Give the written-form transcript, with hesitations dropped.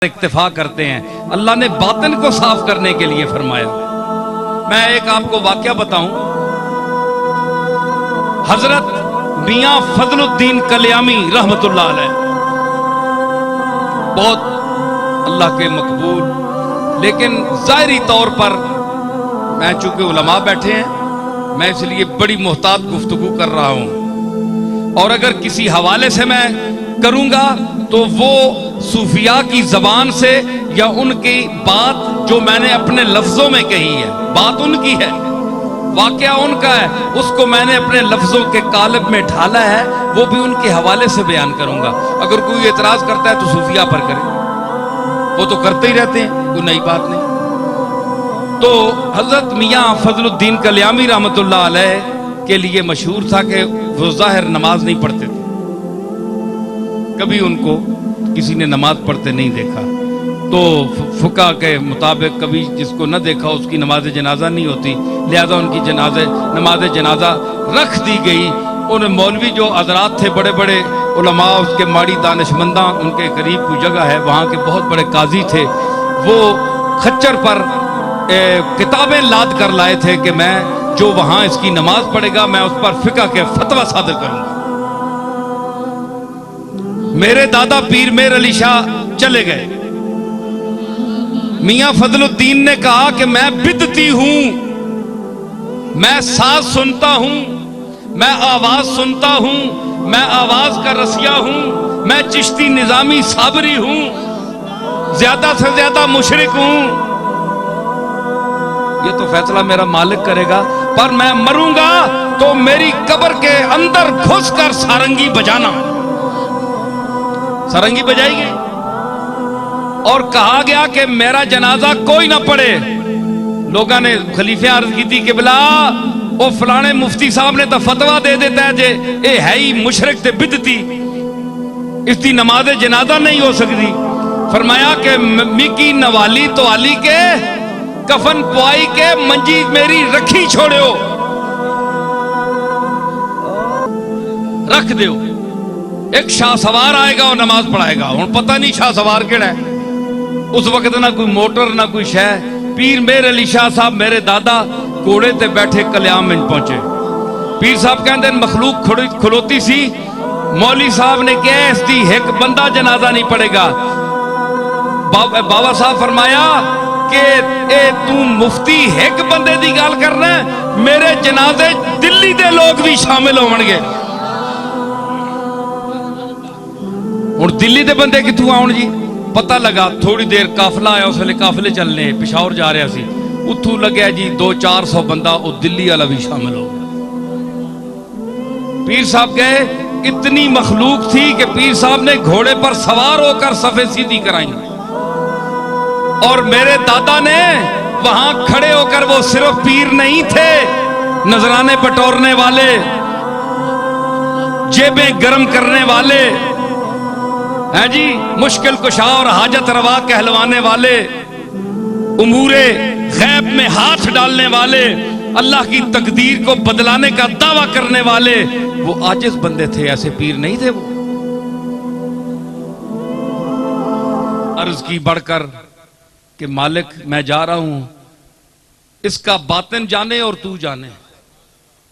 اکتفا کرتے ہیں. اللہ نے باطن کو صاف کرنے کے لیے فرمایا. میں ایک آپ کو واقعہ بتاؤں. حضرت میاں فضل الدین کلیامی رحمت اللہ علیہ بہت اللہ کے مقبول، لیکن ظاہری طور پر میں چونکہ علماء بیٹھے ہیں میں اس لیے بڑی محتاط گفتگو کر رہا ہوں، اور اگر کسی حوالے سے میں کروں گا تو وہ صوفیاء کی زبان سے یا ان کی بات جو میں نے اپنے لفظوں میں کہی ہے، بات ان کی ہے، واقعہ ان کا ہے، اس کو میں نے اپنے لفظوں کے قالب میں ڈھالا ہے، وہ بھی ان کے حوالے سے بیان کروں گا. اگر کوئی اعتراض کرتا ہے تو صوفیاء پر کرے، وہ تو کرتے ہی رہتے ہیں، کوئی نئی بات نہیں. تو حضرت میاں فضل الدین کلیامی رحمت اللہ علیہ کے لیے مشہور تھا کہ وہ ظاہر نماز نہیں پڑھتے تھے، کبھی ان کو کسی نے نماز پڑھتے نہیں دیکھا. تو فقہ کے مطابق کبھی جس کو نہ دیکھا اس کی نماز جنازہ نہیں ہوتی، لہذا ان کی نماز جنازہ رکھ دی گئی. ان مولوی جو حضرات تھے بڑے بڑے علماء، اس کے ماڑی دانشمنداں، ان کے قریب کوئی جگہ ہے، وہاں کے بہت بڑے قاضی تھے، وہ خچر پر کتابیں لاد کر لائے تھے کہ میں جو وہاں اس کی نماز پڑھے گا میں اس پر فقہ کے فتویٰ صادر کروں گا. میرے دادا پیر میر علی شاہ چلے گئے. میاں فضل الدین نے کہا کہ میں بدعتی ہوں، میں ساز سنتا ہوں، میں آواز سنتا ہوں، میں آواز کا رسیہ ہوں، میں چشتی نظامی صابری ہوں، زیادہ سے زیادہ مشرک ہوں. یہ تو فیصلہ میرا مالک کرے گا، پر میں مروں گا تو میری قبر کے اندر گھس کر سارنگی بجانا. سارنگی بجائی گئی اور کہا گیا کہ میرا جنازہ کوئی نہ پڑھے. لوگوں نے خلیفہ عرض کی تھی کہ بلا وہ فلانے مفتی صاحب نے تو فتویٰ دے دیتا ہے جے اے ہے ہی مشرک تے بدعتی، اس دی نماز جنازہ نہیں ہو سکتی. فرمایا کہ مکی نوالی تو علی کے کفن پوائی کے منجی میری رکھی چھوڑیو، رکھ دیو. ایک شاہ سوار آئے گا اور نماز پڑھائے گا. ہوں پتہ نہیں شاہ سوار کیڑا ہے، اس وقت نہ کوئی موٹر نہ کوئی شے. پیر میر علی شاہ صاحب میرے دادا گھوڑے تے بیٹھے کلیام میں پہنچے. پیر صاحب کہندے مخلوق کھلوتی سی، مولوی صاحب نے کہا اس دی ایک بندہ جنازہ نہیں پڑے گا. بابا صاحب فرمایا کہ اے تو مفتی ایک بندے دی گال کرنا ہے، میرے جنازے دلی دے لوگ بھی شامل ہون گے. اور دلی دے بندے کتوں آؤن جی؟ پتہ لگا تھوڑی دیر قافلہ آیا، اس ویلے قافلے چلنے پشاور جا رہا سی، اتھوں لگیا جی 200-400 بندہ وہ دلی والا بھی شامل ہو گیا. پیر صاحب گئے، اتنی مخلوق تھی کہ پیر صاحب نے گھوڑے پر سوار ہو کر صفیں سیدھی کرائیں، اور میرے دادا نے وہاں کھڑے ہو کر، وہ صرف پیر نہیں تھے، نذرانے بٹورنے والے، جیبیں گرم کرنے والے ہیں جی، مشکل کشا اور حاجت روا کہلوانے والے، امور غیب میں ہاتھ ڈالنے والے، اللہ کی تقدیر کو بدلانے کا دعویٰ کرنے والے، وہ عاجز بندے تھے، ایسے پیر نہیں تھے. وہ عرض کی بڑھ کر کہ مالک میں جا رہا ہوں، اس کا باطن جانے اور تو جانے.